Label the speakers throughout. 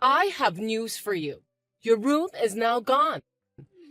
Speaker 1: I have news for you. Your room is now gone.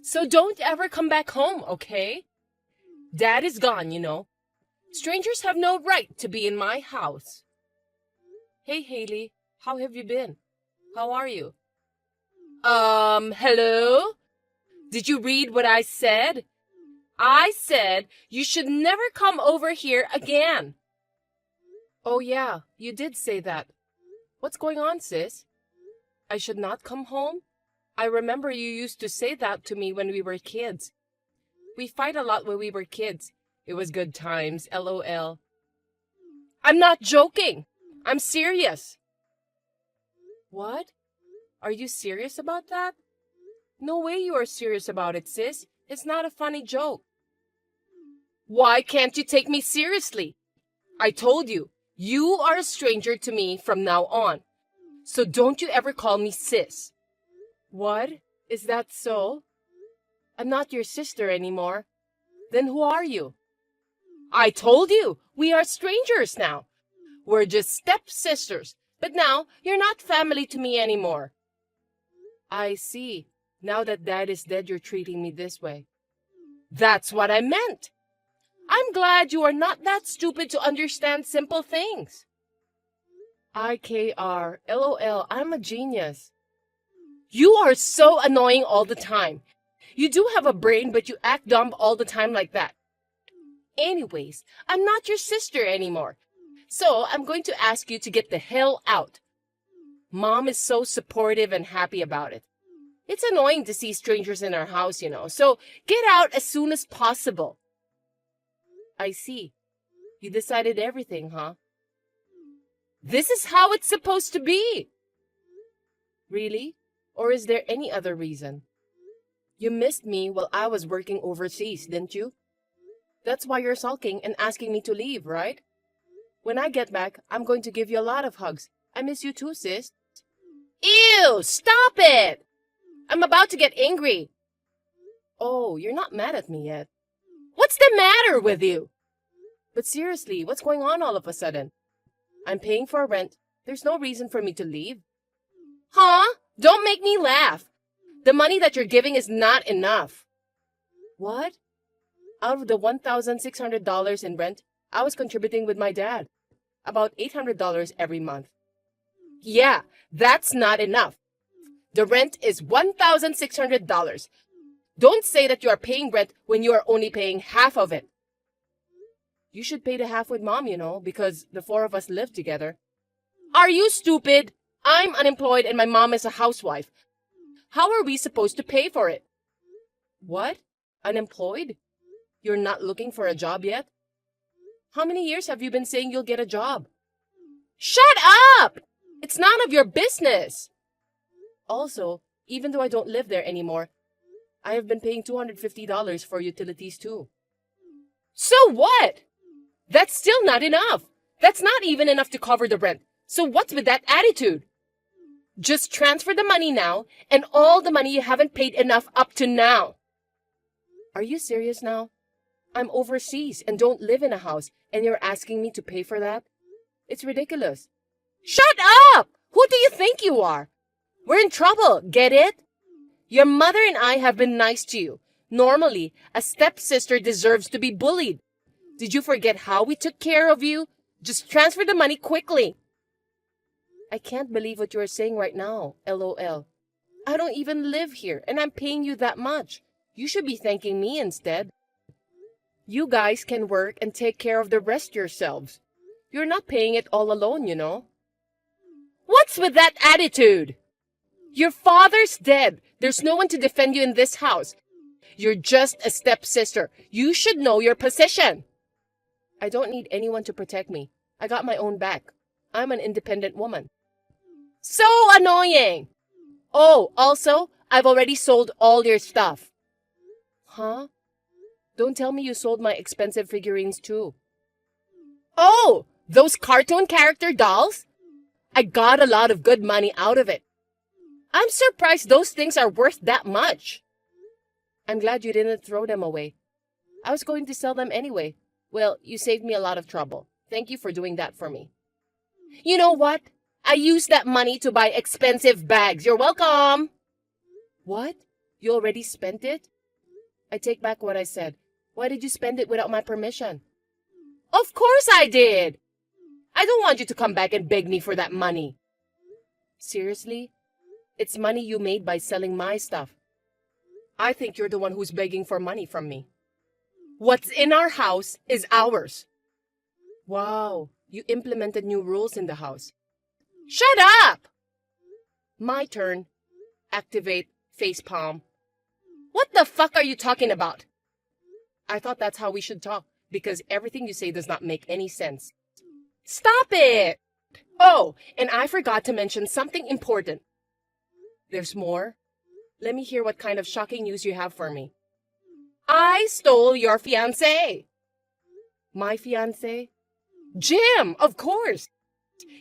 Speaker 1: So don't ever come back home, okay? Dad is gone, you know. Strangers have no right to be in my house. Hey, Haley, how have you been? How are you? Hello? Did you read what I said? I said you should never come over here again. Oh yeah, you did say that. What's going on, sis? I should not come home? I remember you used to say that to me when we were kids. We fight a lot when we were kids. It was good times, LOL. I'm not joking. I'm serious. What? Are you serious about that? No way you are serious about it, sis. It's not a funny joke. Why can't you take me seriously? I told you, you are a stranger to me from now on. So don't you ever call me sis. What? Is that so? I'm not your sister anymore. Then who are you? I told you, we are strangers now. We're just stepsisters, but now you're not family to me anymore. I see. Now that Dad is dead, you're treating me this way. That's what I meant. I'm glad you are not that stupid to understand simple things. IKR, LOL, I'm a genius. You are so annoying all the time. You do have a brain, but you act dumb all the time like that. Anyways, I'm not your sister anymore. So I'm going to ask you to get the hell out. Mom is so supportive and happy about it. It's annoying to see strangers in our house, you know, so get out as soon as possible. I see. You decided everything, huh? This is how it's supposed to be. Really? Or is there any other reason? You missed me while I was working overseas, didn't you? That's why you're sulking and asking me to leave, right? When I get back, I'm going to give you a lot of hugs. I miss you too, sis. Ew! Stop it! I'm about to get angry. Oh, you're not mad at me yet. What's the matter with you? But seriously, what's going on all of a sudden? I'm paying for rent. There's no reason for me to leave. Huh? Don't make me laugh. The money that you're giving is not enough. What? Out of the $1,600 in rent, I was contributing with my dad. About $800 every month. Yeah, that's not enough. The rent is $1,600. Don't say that you are paying rent when you are only paying half of it. You should pay the half with Mom, you know, because the four of us live together. Are you stupid? I'm unemployed and my mom is a housewife. How are we supposed to pay for it? What? Unemployed? You're not looking for a job yet? How many years have you been saying you'll get a job? Shut up! It's none of your business. Also, even though I don't live there anymore, I have been paying $250 for utilities too. So what? That's still not enough. That's not even enough to cover the rent. So what's with that attitude? Just transfer the money now and all the money you haven't paid enough up to now. Are you serious now? I'm overseas and don't live in a house and you're asking me to pay for that? It's ridiculous. Shut up! Who do you think you are? We're in trouble, get it? Your mother and I have been nice to you. Normally, a stepsister deserves to be bullied. Did you forget how we took care of you? Just transfer the money quickly. I can't believe what you are saying right now, LOL. I don't even live here and I'm paying you that much. You should be thanking me instead. You guys can work and take care of the rest yourselves. You're not paying it all alone, you know. What's with that attitude? Your father's dead. There's no one to defend you in this house. You're just a stepsister. You should know your position. I don't need anyone to protect me. I got my own back. I'm an independent woman. So annoying! Oh, also, I've already sold all your stuff. Huh? Don't tell me you sold my expensive figurines too. Oh, those cartoon character dolls? I got a lot of good money out of it. I'm surprised those things are worth that much. I'm glad you didn't throw them away. I was going to sell them anyway. Well, you saved me a lot of trouble. Thank you for doing that for me. You know what? I used that money to buy expensive bags. You're welcome. What? You already spent it? I take back what I said. Why did you spend it without my permission? Of course I did. I don't want you to come back and beg me for that money. Seriously? It's money you made by selling my stuff. I think you're the one who's begging for money from me. What's in our house is ours. Wow, you implemented new rules in the house. Shut up! My turn. Activate facepalm. What the fuck are you talking about? I thought that's how we should talk, because everything you say does not make any sense. Stop it! Oh, and I forgot to mention something important. There's more? Let me hear what kind of shocking news you have for me. I stole your fiancé. My fiancé? Jim, of course.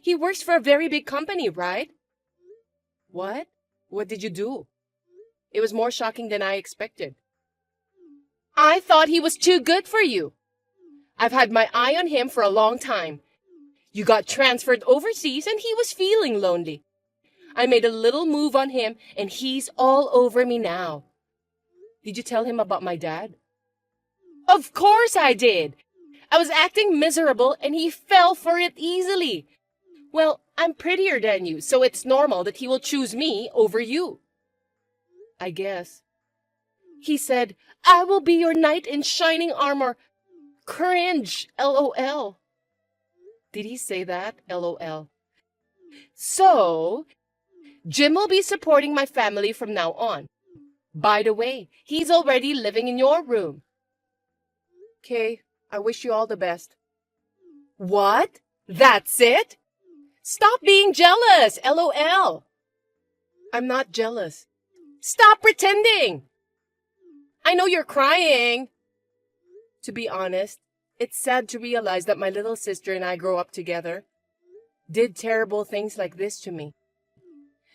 Speaker 1: He works for a very big company, right? What? What did you do? It was more shocking than I expected. I thought he was too good for you. I've had my eye on him for a long time. You got transferred overseas and he was feeling lonely. I made a little move on him and he's all over me now. Did you tell him about my dad? Of course I did. I was acting miserable and he fell for it easily. Well, I'm prettier than you, so it's normal that he will choose me over you. I guess. He said, I will be your knight in shining armor. Cringe, LOL. Did he say that? LOL. So, Jim will be supporting my family from now on. By the way, he's already living in your room. Okay, I wish you all the best. What? That's it? Stop being jealous, LOL. I'm not jealous. Stop pretending. I know you're crying. To be honest, it's sad to realize that my little sister and I grew up together. Did terrible things like this to me.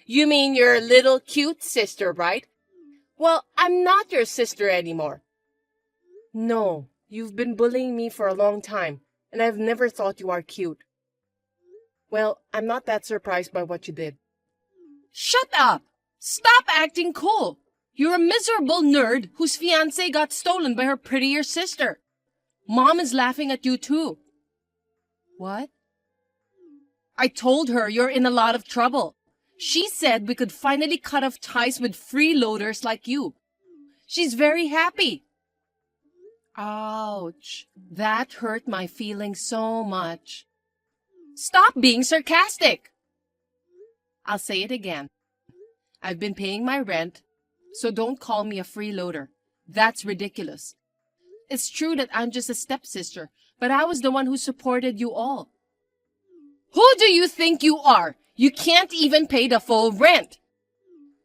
Speaker 1: You mean your little cute sister, right? Well, I'm not your sister anymore. No, you've been bullying me for a long time, and I've never thought you are cute. Well, I'm not that surprised by what you did. Shut up! Stop acting cool! You're a miserable nerd whose fiancé got stolen by her prettier sister. Mom is laughing at you too. What? I told her you're in a lot of trouble. She said we could finally cut off ties with freeloaders like you. She's very happy. Ouch. That hurt my feelings so much. Stop being sarcastic. I'll say it again. I've been paying my rent, so don't call me a freeloader. That's ridiculous. It's true that I'm just a stepsister, but I was the one who supported you all. Who do you think you are? You can't even pay the full rent.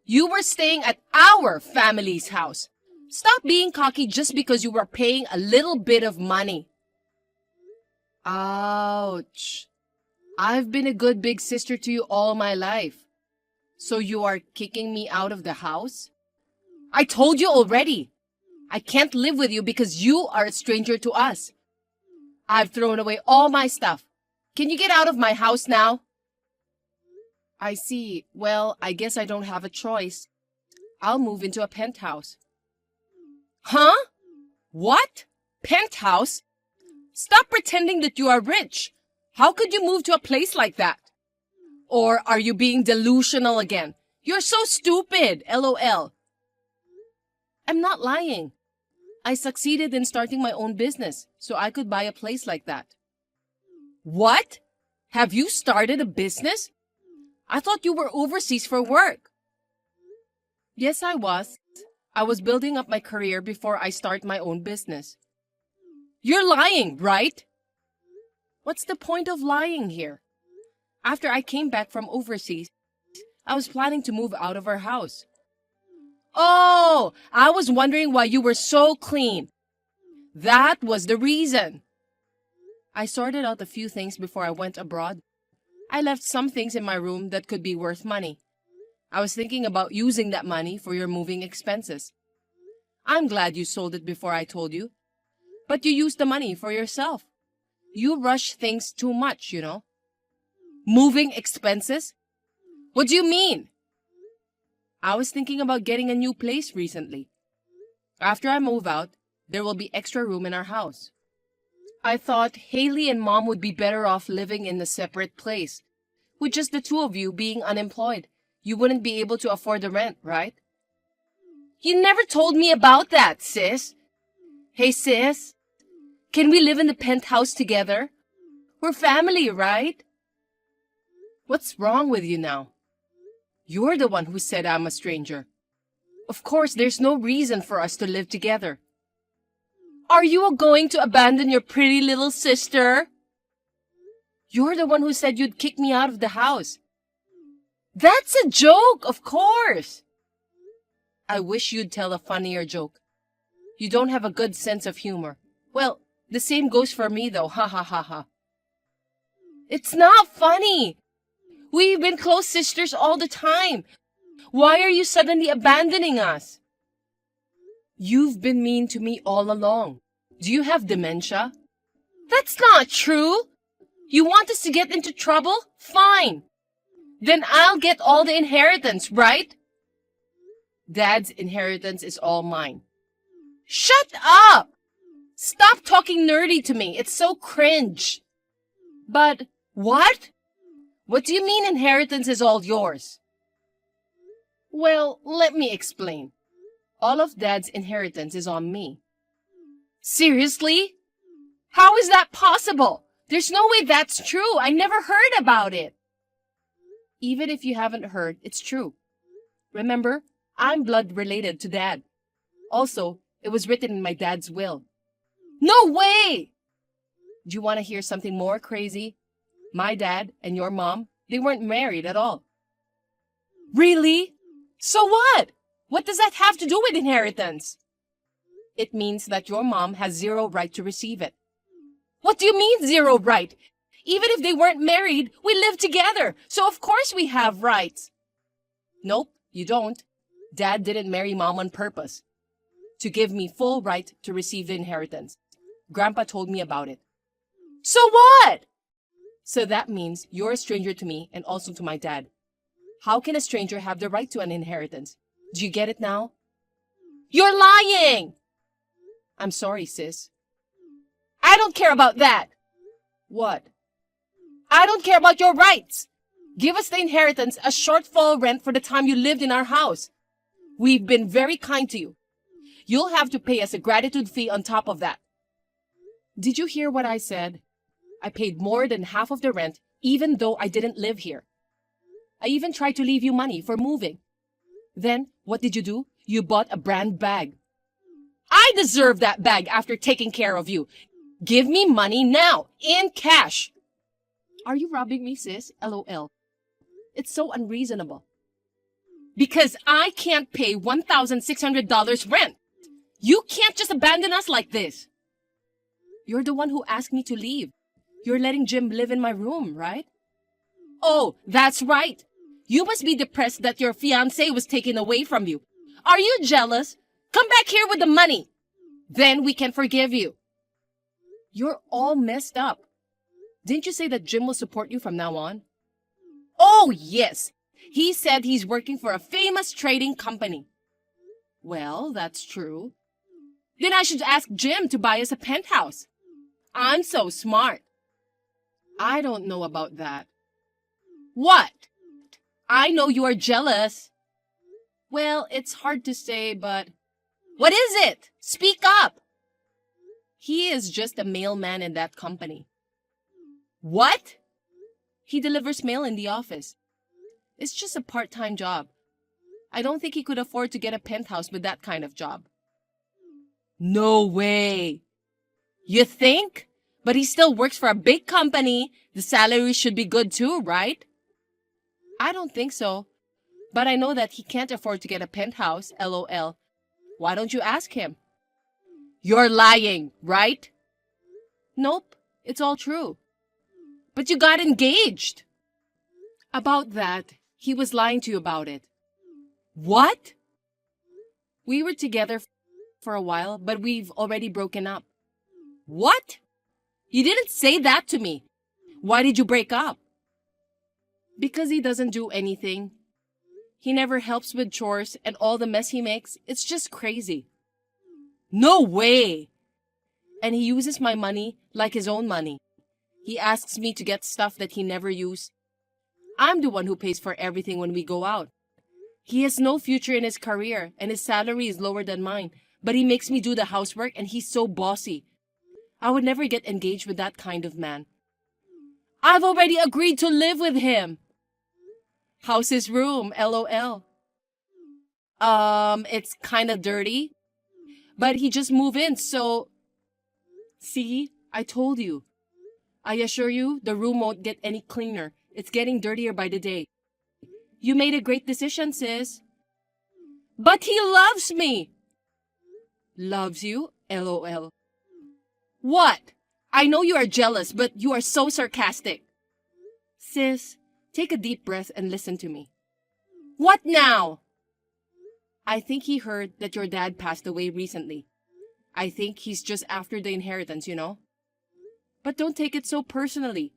Speaker 1: You were staying at our family's house. Stop being cocky just because you were paying a little bit of money. Ouch. I've been a good big sister to you all my life. So you are kicking me out of the house? I told you already. I can't live with you because you are a stranger to us. I've thrown away all my stuff. Can you get out of my house now? I see. Well, I guess I don't have a choice. I'll move into a penthouse. Huh? What? Penthouse? Stop pretending that you are rich. How could you move to a place like that? Or are you being delusional again? You're so stupid, LOL. I'm not lying. I succeeded in starting my own business, so I could buy a place like that. What? Have you started a business? I thought you were overseas for work. Yes, I was. I was building up my career before I start my own business. You're lying, right? What's the point of lying here? After I came back from overseas, I was planning to move out of our house. Oh, I was wondering why you were so clean. That was the reason. I sorted out a few things before I went abroad. I left some things in my room that could be worth money. I was thinking about using that money for your moving expenses. I'm glad you sold it before I told you. But you used the money for yourself. You rush things too much, you know. Moving expenses? What do you mean? I was thinking about getting a new place recently. After I move out, there will be extra room in our house. I thought Haley and Mom would be better off living in a separate place. With just the two of you being unemployed, you wouldn't be able to afford the rent, right? You never told me about that, sis. Hey, sis, can we live in the penthouse together? We're family, right? What's wrong with you now? You're the one who said I'm a stranger. Of course, there's no reason for us to live together. Are you going to abandon your pretty little sister? You're the one who said you'd kick me out of the house. That's a joke, of course. I wish you'd tell a funnier joke. You don't have a good sense of humor. Well, the same goes for me though, ha ha ha ha. It's not funny. We've been close sisters all the time. Why are you suddenly abandoning us? You've been mean to me all along. Do you have dementia? That's not true. You want us to get into trouble? Fine. Then I'll get all the inheritance, right? Dad's inheritance is all mine. Shut up! Stop talking nerdy to me. It's so cringe. But what? What do you mean inheritance is all yours? Well, let me explain. All of Dad's inheritance is on me. Seriously? How is that possible? There's no way that's true. I never heard about it. Even if you haven't heard, it's true. Remember, I'm blood related to Dad. Also, it was written in my dad's will. No way! Do you want to hear something more crazy? My dad and your mom, they weren't married at all. Really? So what? What does that have to do with inheritance? It means that your mom has zero right to receive it. What do you mean zero right? Even if they weren't married, we live together, so of course we have rights. Nope, you don't. Dad didn't marry Mom on purpose. To give me full right to receive the inheritance. Grandpa told me about it. So what? So that means you're a stranger to me and also to my dad. How can a stranger have the right to an inheritance? Do you get it now? You're lying! I'm sorry, sis. I don't care about that. What? I don't care about your rights. Give us the inheritance as shortfall rent for the time you lived in our house. We've been very kind to you. You'll have to pay us a gratitude fee on top of that. Did you hear what I said? I paid more than half of the rent, even though I didn't live here. I even tried to leave you money for moving. Then, what did you do? You bought a brand bag. I deserve that bag after taking care of you. Give me money now, in cash. Are you robbing me, sis? LOL. It's so unreasonable. Because I can't pay $1,600 rent. You can't just abandon us like this. You're the one who asked me to leave. You're letting Jim live in my room, right? Oh, that's right. You must be depressed that your fiancé was taken away from you. Are you jealous? Come back here with the money. Then we can forgive you. You're all messed up. Didn't you say that Jim will support you from now on? Oh, yes. He said he's working for a famous trading company. Well, that's true. Then I should ask Jim to buy us a penthouse. I'm so smart. I don't know about that. What? I know you are jealous. Well, it's hard to say, but... What is it? Speak up. He is just a mailman in that company. What? He delivers mail in the office. It's just a part-time job. I don't think he could afford to get a penthouse with that kind of job. No way. You think? But he still works for a big company. The salary should be good too, right? I don't think so. But I know that he can't afford to get a penthouse, LOL. Why don't you ask him? You're lying, right? Nope, it's all true. But you got engaged. About that, he was lying to you about it. What? We were together for a while, but we've already broken up. What? You didn't say that to me. Why did you break up? Because he doesn't do anything. He never helps with chores, and all the mess he makes, it's just crazy. No way! And he uses my money like his own money. He asks me to get stuff that he never uses. I'm the one who pays for everything when we go out. He has no future in his career, and his salary is lower than mine, but he makes me do the housework, and he's so bossy. I would never get engaged with that kind of man. I've already agreed to live with him. How's his room? LOL. It's kind of dirty, but he just moved in, so... See, I told you. I assure you, the room won't get any cleaner. It's getting dirtier by the day. You made a great decision, sis. But he loves me. Loves you? LOL. What? I know you are jealous, but you are so sarcastic. Sis, take a deep breath and listen to me. What now? I think he heard that your dad passed away recently. I think he's just after the inheritance, you know? But don't take it so personally.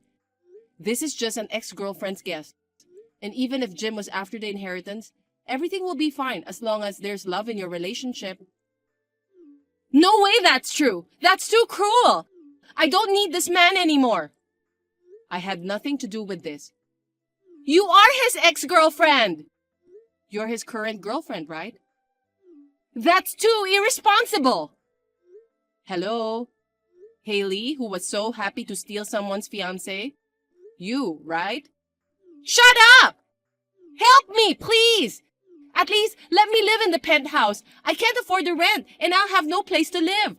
Speaker 1: This is just an ex-girlfriend's guess. And even if Jim was after the inheritance, everything will be fine as long as there's love in your relationship. No way that's true! That's too cruel! I don't need this man anymore. I had nothing to do with this. You are his ex-girlfriend! You're his current girlfriend, right? That's too irresponsible! Hello? Haley, who was so happy to steal someone's fiancé? You, right? Shut up! Help me, please! At least let me live in the penthouse. I can't afford the rent, and I'll have no place to live.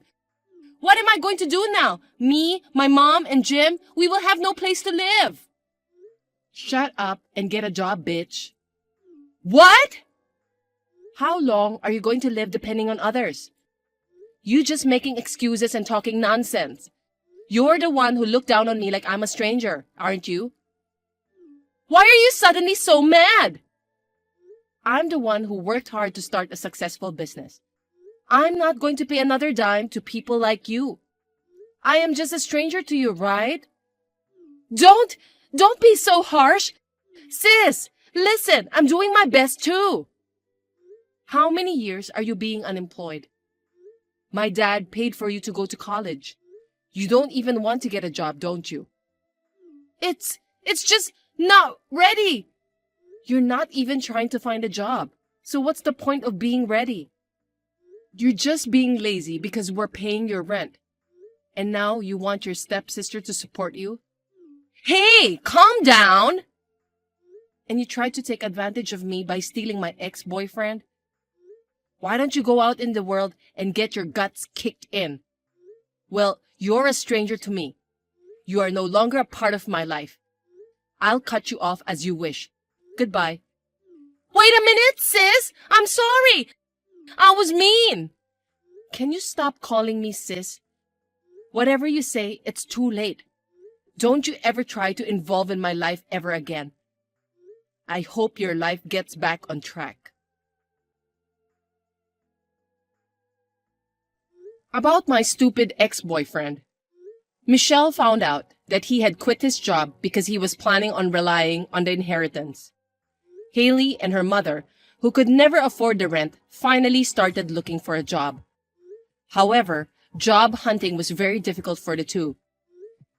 Speaker 1: What am I going to do now? Me, my mom, and Jim, we will have no place to live. Shut up and get a job, bitch. What? How long are you going to live depending on others? You just making excuses and talking nonsense. You're the one who looked down on me like I'm a stranger, aren't you? Why are you suddenly so mad? I'm the one who worked hard to start a successful business. I'm not going to pay another dime to people like you. I am just a stranger to you, right? Don't be so harsh. Sis, listen, I'm doing my best too. How many years are you being unemployed? My dad paid for you to go to college. You don't even want to get a job, don't you? It's just not ready. You're not even trying to find a job. So what's the point of being ready? You're just being lazy because we're paying your rent. And now you want your stepsister to support you? Hey, calm down! And you tried to take advantage of me by stealing my ex-boyfriend? Why don't you go out in the world and get your guts kicked in? Well, you're a stranger to me. You are no longer a part of my life. I'll cut you off as you wish. Goodbye. Wait a minute, sis! I'm sorry! I was mean! Can you stop calling me sis? Whatever you say, it's too late. Don't you ever try to involve in my life ever again. I hope your life gets back on track. About my stupid ex-boyfriend. Michelle found out that he had quit his job because he was planning on relying on the inheritance. Haley and her mother, who could never afford the rent, finally started looking for a job. However, job hunting was very difficult for the two.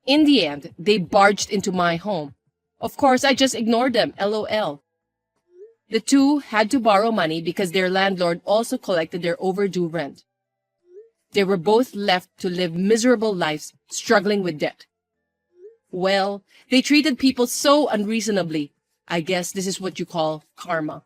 Speaker 1: In the end, they barged into my home. Of course, I just ignored them, LOL. The two had to borrow money because their landlord also collected their overdue rent. They were both left to live miserable lives, struggling with debt. Well, they treated people so unreasonably. I guess this is what you call karma.